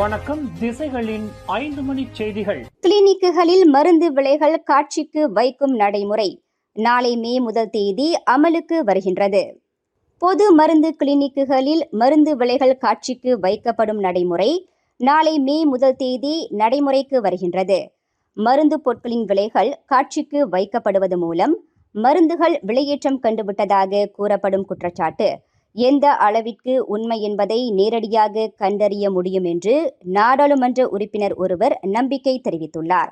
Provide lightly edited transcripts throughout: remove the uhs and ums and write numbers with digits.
வணக்கம். திசைகளின் 5 மணி செய்திகள். கிளினிக்குகளில் மருந்து விலைகள் காட்சிக்கு வைக்கும் நடைமுறை நாளை மே முதல் தேதி அமலுக்கு வருகின்றது. பொது மருந்து கிளினிக்குகளில் மருந்து விலைகள் காட்சிக்கு வைக்கப்படும் நடைமுறை நாளை மே முதல் தேதி நடைமுறைக்கு வருகின்றது. மருந்து பொருட்களின் விலைகள் காட்சிக்கு வைக்கப்படுவது மூலம் மருந்துகள் விலையேற்றம் கண்டுவிட்டதாக கூறப்படும் குற்றச்சாட்டு எந்த அளவிற்கு உண்மை என்பதை நேரடியாக கண்டறிய முடியும் என்று நாடாளுமன்ற உறுப்பினர் ஒருவர் நம்பிக்கை தெரிவித்துள்ளார்.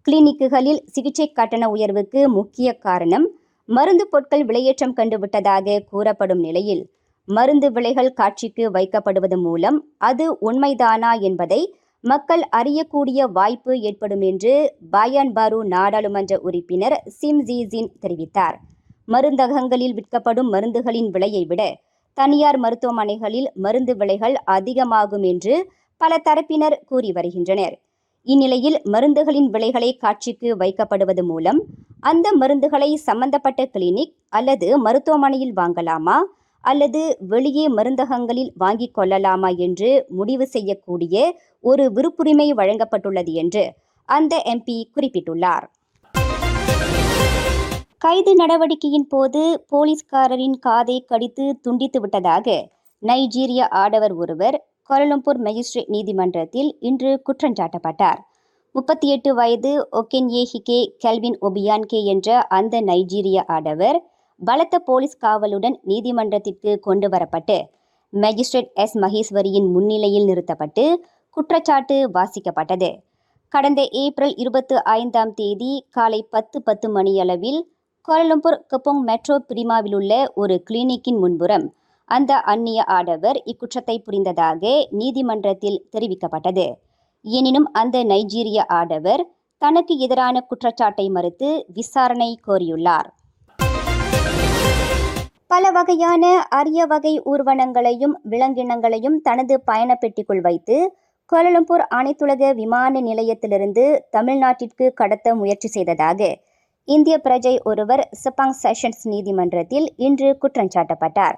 கிளினிக்குகளில் சிகிச்சை கட்டண உயர்வுக்கு முக்கிய காரணம் மருந்து பொருட்கள் விலையேற்றம் கண்டுவிட்டதாக கூறப்படும் நிலையில் மருந்து விலைகள் காட்சிக்கு வைக்கப்படுவது மூலம் அது உண்மைதானா என்பதை மக்கள் அறியக்கூடிய வாய்ப்பு ஏற்படும் என்று பாயான் பாரு நாடாளுமன்ற உறுப்பினர் சிம் ஜீசின் தெரிவித்தார். மருந்தகங்களில் விற்கப்படும் மருந்துகளின் விலையை விட தனியார் மருத்துவமனைகளில் மருந்து விலைகள் அதிகமாகும் என்று பல தரப்பினர் கூறி வருகின்றனர். இந்நிலையில் மருந்துகளின் விலைகளை காட்சிக்கு வைக்கப்படுவது மூலம் அந்த மருந்துகளை சம்பந்தப்பட்ட கிளினிக் அல்லது மருத்துவமனையில் வாங்கலாமா அல்லது வெளியே மருந்தகங்களில் வாங்கிக் கொள்ளலாமா என்று முடிவு செய்யக்கூடிய ஒரு விருப்புரிமை வழங்கப்பட்டுள்ளது என்று அந்த எம்பி குறிப்பிட்டுள்ளார். கைது நடவடிக்கையின் போது போலீஸ்காரரின் காதை கடித்து துண்டித்து விட்டதாக நைஜீரிய ஆடவர் ஒருவர் கோலாலம்பூர் மேஜிஸ்ட்ரேட் நீதிமன்றத்தில் இன்று குற்றஞ்சாட்டப்பட்டார். 38 வயது ஒகென்யேஹிகே கெல்வின் ஒபியான்கே என்ற அந்த நைஜீரிய ஆடவர் பலத்த போலீஸ் காவலுடன் நீதிமன்றத்திற்கு கொண்டு வரப்பட்டு மேஜிஸ்ட்ரேட் எஸ் மகேஸ்வரியின் முன்னிலையில் நிறுத்தப்பட்டு குற்றச்சாட்டு வாசிக்கப்பட்டது. கடந்த ஏப்ரல் 25ஆம் தேதி காலை 10:10 மணியளவில் கோலாலம்பூர் கெப்போங் மெட்ரோ பிரிமாவிலுள்ள ஒரு கிளினிக்கின் முன்புறம் அந்த அந்நிய ஆடவர் இக்குற்றத்தை புரிந்ததாக நீதிமன்றத்தில் தெரிவிக்கப்பட்டது. எனினும் அந்த நைஜீரிய ஆடவர் தனக்கு எதிரான குற்றச்சாட்டை மறுத்து விசாரணை கோரியுள்ளார். பல வகையான அரிய வகை ஊர்வனங்களையும் விலங்கினங்களையும் தனது பயண பெட்டிக்குள் வைத்து கோலாலம்பூர் அனைத்துலக விமான நிலையத்திலிருந்து தமிழ்நாட்டிற்கு கடத்த முயற்சி செய்ததாக இந்திய பிரஜை ஒருவர் செப்பாங் செஷன்ஸ் நீதிமன்றத்தில் இன்று குற்றஞ்சாட்டப்பட்டார்.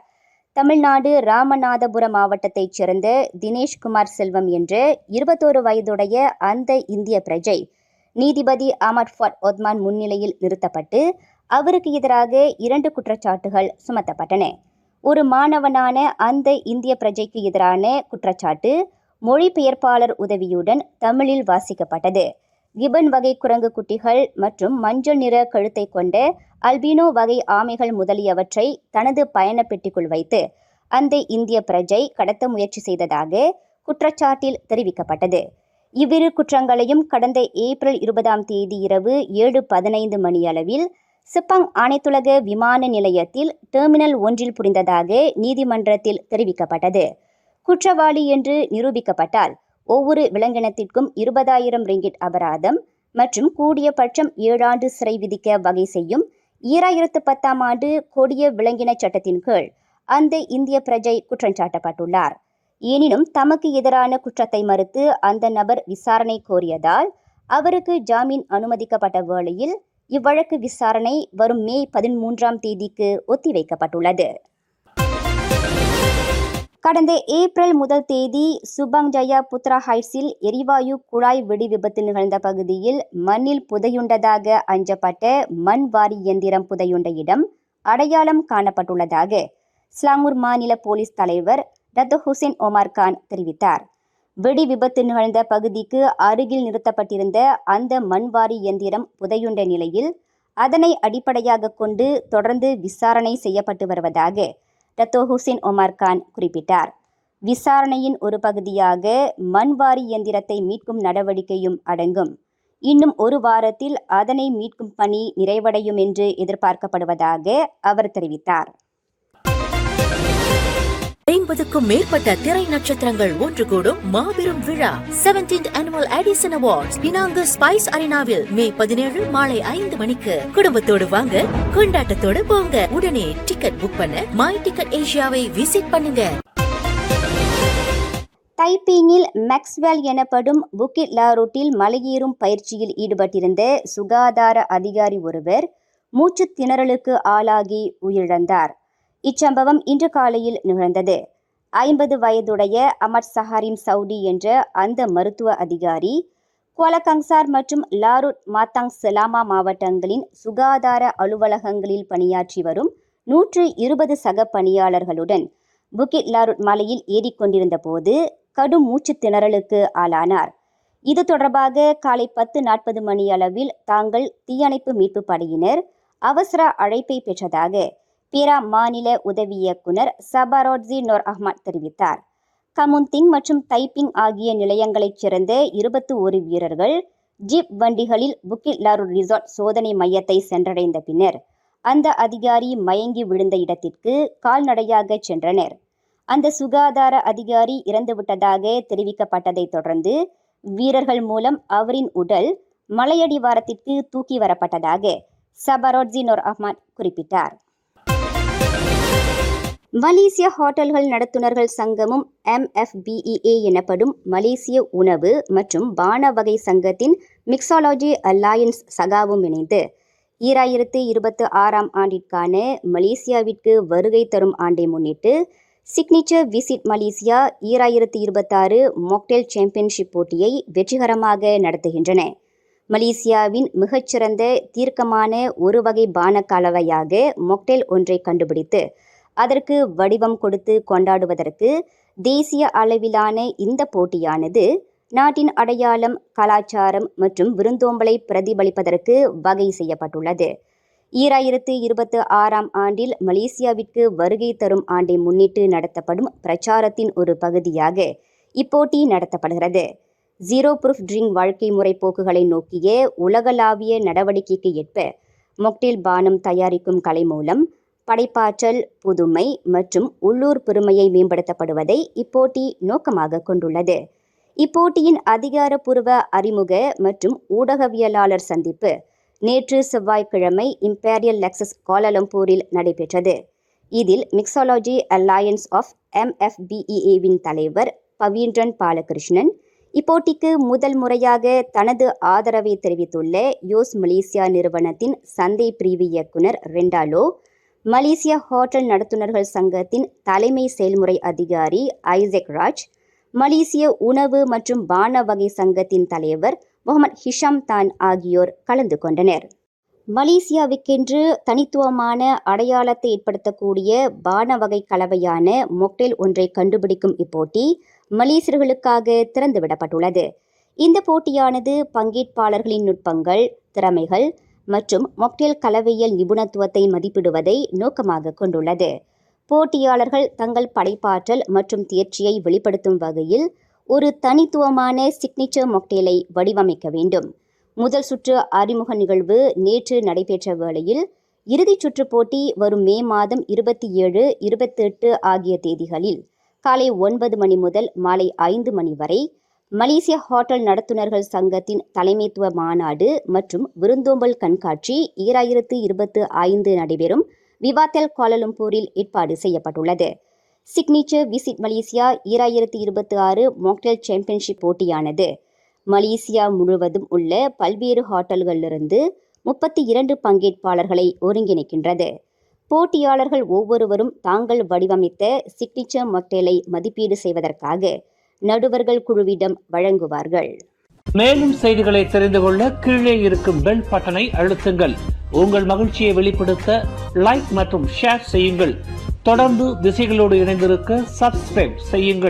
தமிழ்நாடு ராமநாதபுரம் மாவட்டத்தைச் சேர்ந்த தினேஷ்குமார் செல்வம் என்ற 21 வயதுடைய அந்த இந்திய பிரஜை நீதிபதி அமர் ஃபட் ஒத்மான் முன்னிலையில் நிறுத்தப்பட்டு அவருக்கு எதிராக 2 குற்றச்சாட்டுகள் சுமத்தப்பட்டன. ஒரு மாணவனான அந்த இந்திய பிரஜைக்கு எதிரான குற்றச்சாட்டு மொழிபெயர்ப்பாளர் உதவியுடன் தமிழில் வாசிக்கப்பட்டது. கிபன் வகை குரங்கு குட்டிகள் மற்றும் மஞ்சள் நிற கழுத்தை கொண்ட அல்பினோ வகை ஆமைகள் முதலியவற்றை தனது பயண பெட்டிக்குள் வைத்து அந்த இந்திய பிரஜை கடத்த முயற்சி செய்ததாக குற்றச்சாட்டில் தெரிவிக்கப்பட்டது. இவ்விரு குற்றங்களையும் கடந்த ஏப்ரல் 20ஆம் தேதி இரவு 7:15 மணியளவில் செப்பாங் அனைத்துலக விமான நிலையத்தில் டெர்மினல் 1 புரிந்ததாக நீதிமன்றத்தில் தெரிவிக்கப்பட்டது. குற்றவாளி என்று நிரூபிக்கப்பட்டால் ஒவ்வொரு விலங்கினத்திற்கும் 20,000 ரிங்கிட் அபராதம் மற்றும் கூடிய பட்சம் 7 ஆண்டு சிறை விதிக்க வகை செய்யும் 2010ஆம் ஆண்டு கொடிய விலங்கின சட்டத்தின் கீழ் அந்த இந்திய பிரஜை குற்றஞ்சாட்டப்பட்டுள்ளார். எனினும் தமக்கு எதிரான குற்றத்தை மறுத்து அந்த நபர் விசாரணை கோரியதால் அவருக்கு ஜாமீன் அனுமதிக்கப்பட்ட வேளையில் இவ்வழக்கு விசாரணை வரும் மே 13ஆம் தேதிக்கு ஒத்திவைக்கப்பட்டுள்ளது. கடந்த ஏப்ரல் முதல் தேதி சுபாங் ஜயா புத்ரா ஹைட்ஸில் எரிவாயு குழாய் வெடி விபத்து நிகழ்ந்த பகுதியில் மண்ணில் புதையுண்டதாக அஞ்சப்பட்ட மண் வாரி இயந்திரம் புதையுண்ட இடம் அடையாளம் காணப்பட்டுள்ளதாக ஸ்லாங்கூர் மாநில போலீஸ் தலைவர் டத்தோ ஹுசேன் ஒமார் கான் தெரிவித்தார். வெடி விபத்து நிகழ்ந்த பகுதிக்கு அருகில் நிறுத்தப்பட்டிருந்த அந்த மண்வாரி இயந்திரம் புதையுண்ட நிலையில் அதனை அடிப்படையாக கொண்டு தொடர்ந்து விசாரணை செய்யப்பட்டு வருவதாக டத்தோ ஹுசேன் ஒமார் கான் குறிப்பிட்டார். விசாரணையின் ஒரு பகுதியாக மண்வாரி இயந்திரத்தை மீட்கும் நடவடிக்கையும் அடங்கும். இன்னும் ஒரு வாரத்தில் அதனை மீட்கும் பணி நிறைவடையும் என்று எதிர்பார்க்கப்படுவதாக அவர் தெரிவித்தார். 50க்கும் மேற்பட்ட திரை நட்சத்திரங்கள் ஒன்று கூடும் மாபெரும் விழா 17th Annual Edison Awards Penang spice அரினாவில் மே 17 மாலை 5 மணிக்கு. குடும்பத்தோடு வாங்க, கொண்டாட்டத்தோடு போங்க. உடனே டிக்கெட் புக் பண்ண மை டிக்கெட் ஏசியாவை விசிட் பண்ணுங்க. தைப்பீங்கில் மேக்ஸ்வெல் எனப்படும் புக்கிட் லாரூட்டில் மலையேறும் பயிற்சியில் ஈடுபட்டிருந்த சுகாதார அதிகாரி ஒருவர் மூச்சு திணறலுக்கு ஆளாகி உயிரிழந்தார். இச்சம்பவம் இன்று காலையில் நிகழ்ந்தது. 50 வயதுடைய அமட் சஹாரிம் சவுடி என்ற அந்த மருத்துவ அதிகாரி குவாலகங்சார் மற்றும் லாருட் மாத்தாங் செலாமா மாவட்டங்களின் சுகாதார அலுவலகங்களில் பணியாற்றி வரும் 120 சக பணியாளர்களுடன் புக்கிட் லாருட் மலையில் ஏறிக்கொண்டிருந்த போது கடும் மூச்சு திணறலுக்கு ஆளானார். இது தொடர்பாக காலை 10:40 மணி அளவில் தாங்கள் தீயணைப்பு மீட்பு படையினர் அவசர அழைப்பை பெற்றதாக பேரா மாநில உதவி இயக்குனர் சபாரோட்ஜி நோர் அஹ்மத் தெரிவித்தார். கமுந்திங் மற்றும் தைப்பிங் ஆகிய நிலையங்களைச் சேர்ந்த 21 வீரர்கள் ஜீப் வண்டிகளில் புக்கிட் லாருட் ரிசார்ட் சோதனை மையத்தை சென்றடைந்த பின்னர் அந்த அதிகாரி மயங்கி விழுந்த இடத்திற்கு கால்நடையாக சென்றனர். அந்த சுகாதார அதிகாரி இறந்துவிட்டதாக தெரிவிக்கப்பட்டதை தொடர்ந்து வீரர்கள் மூலம் அவரின் உடல் மலையடிவாரத்திற்கு தூக்கி வரப்பட்டதாக சபாரோட்ஜி நோர் அஹ்மத் குறிப்பிட்டார். மலேசிய ஹோட்டல்கள் நடத்துனர்கள் சங்கமும் MFBEA எனப்படும் மலேசிய உணவு மற்றும் பான வகை சங்கத்தின் மிக்ஸாலஜி அலையன்ஸ் சகாவும் இணைந்து 2026 ஆண்டிற்கான மலேசியாவிற்கு வருகை தரும் ஆண்டை முன்னிட்டு சிக்னிச்சர் விசிட் மலேசியா 2026 மொக்டேல் சாம்பியன்ஷிப் போட்டியை வெற்றிகரமாக நடத்துகின்றன. மலேசியாவின் மிகச்சிறந்த தீர்க்கமான ஒரு வகை பான கலவையாக மொக்டேல் ஒன்றை கண்டுபிடித்து அதற்கு வடிவம் கொடுத்து கொண்டாடுவதற்கு தேசிய அளவிலான இந்த போட்டியானது நாட்டின் அடையாளம், கலாச்சாரம் மற்றும் விருந்தோம்பலை பிரதிபலிப்பதற்கு வகை செய்யப்பட்டுள்ளது. 2026 ஆண்டில் மலேசியாவிற்கு வருகை தரும் ஆண்டை முன்னிட்டு நடத்தப்படும் பிரச்சாரத்தின் ஒரு பகுதியாக இப்போட்டி நடத்தப்படுகிறது. ஜீரோ ப்ரூஃப் ட்ரிங்க் வாழ்க்கை முறை போக்குகளை நோக்கிய உலகளாவிய நடவடிக்கைக்கு ஏற்ப மொக்டேல் பானம் தயாரிக்கும் கலை மூலம் படைப்பாற்றல், புதுமை மற்றும் உள்ளூர் பெருமையை மேம்படுத்தப்படுவதை இப்போட்டி நோக்கமாக கொண்டுள்ளது. இப்போட்டியின் அதிகாரப்பூர்வ அறிமுக மற்றும் ஊடகவியலாளர் சந்திப்பு நேற்று செவ்வாய்க்கிழமை இம்பீரியல் லெக்சஸ் கோலாலம்பூரில் நடைபெற்றது. இதில் மிக்ஸாலஜி அலையன்ஸ் ஆஃப் MFBEA-வின் தலைவர் பவீன்றன் பாலகிருஷ்ணன், இப்போட்டிக்கு முதல் முறையாக தனது ஆதரவை தெரிவித்துள்ள யோஸ் மலேசியா நிறுவனத்தின் சந்தை பிரிவு இயக்குனர் ரெண்டாலோ, மலேசிய ஹோட்டல் நடத்துனர்கள் சங்கத்தின் தலைமை செயல்முறை அதிகாரி ஐசக் ராஜ், மலேசிய உணவு மற்றும் பான வகை சங்கத்தின் தலைவர் முகமது ஹிஷாம் தான் ஆகியோர் கலந்து கொண்டனர். மலேசியாவுக்கென்று தனித்துவமான அடையாளத்தை ஏற்படுத்தக்கூடிய பான வகை கலவையான மொக்டேல் ஒன்றை கண்டுபிடிக்கும் இப்போட்டி மலேசியர்களுக்காக திறந்துவிடப்பட்டுள்ளது. இந்த போட்டியானது பங்கேற்பாளர்களின் நுட்பங்கள், திறமைகள் மற்றும் மொக்டேல் கலவையியல் நிபுணத்துவத்தை மதிப்பிடுவதை நோக்கமாக கொண்டுள்ளது. போட்டியாளர்கள் தங்கள் படைப்பாற்றல் மற்றும் தேர்ச்சியை வெளிப்படுத்தும் வகையில் ஒரு தனித்துவமான சிக்னிச்சர் மொக்டேலை வடிவமைக்க வேண்டும். முதல் சுற்று அறிமுக நிகழ்வு நேற்று நடைபெற்ற வேளையில் இறுதிச் சுற்று போட்டி வரும் மே மாதம் 27, 28 ஆகிய தேதிகளில் காலை 9 மணி முதல் மாலை 5 மணி வரை மலேசிய ஹோட்டல் நடத்துனர்கள் சங்கத்தின் தலைமைத்துவ மாநாடு மற்றும் விருந்தோம்பல் கண்காட்சி 2025 நடைபெறும் விவாத்தல் கோலாலம்பூரில் ஏற்பாடு செய்யப்பட்டுள்ளது. சிக்னிச்சர் விசிட் மலேசியா 2026 மொக்டேல் சாம்பியன்ஷிப் போட்டியானது மலேசியா முழுவதும் உள்ள பல்வேறு ஹோட்டல்களிலிருந்து 32 பங்கேற்பாளர்களை ஒருங்கிணைக்கின்றது. போட்டியாளர்கள் ஒவ்வொருவரும் தாங்கள் வடிவமைத்த சிக்னிச்சர் மொக்டேலை மதிப்பீடு செய்வதற்காக நடுவர்கள் குழுவிடம் வழங்குவார்கள். மேலும் செய்திகளை தெரிந்து கொள்ள கீழே இருக்கும் பெல் பட்டனை அழுத்துங்கள். உங்கள் மகிழ்ச்சியை வெளிப்படுத்த லைக் மற்றும் ஷேர் செய்யுங்கள். தொடர்ந்து திசைகளோடு இணைந்திருக்க சப்ஸ்கிரைப் செய்யுங்கள்.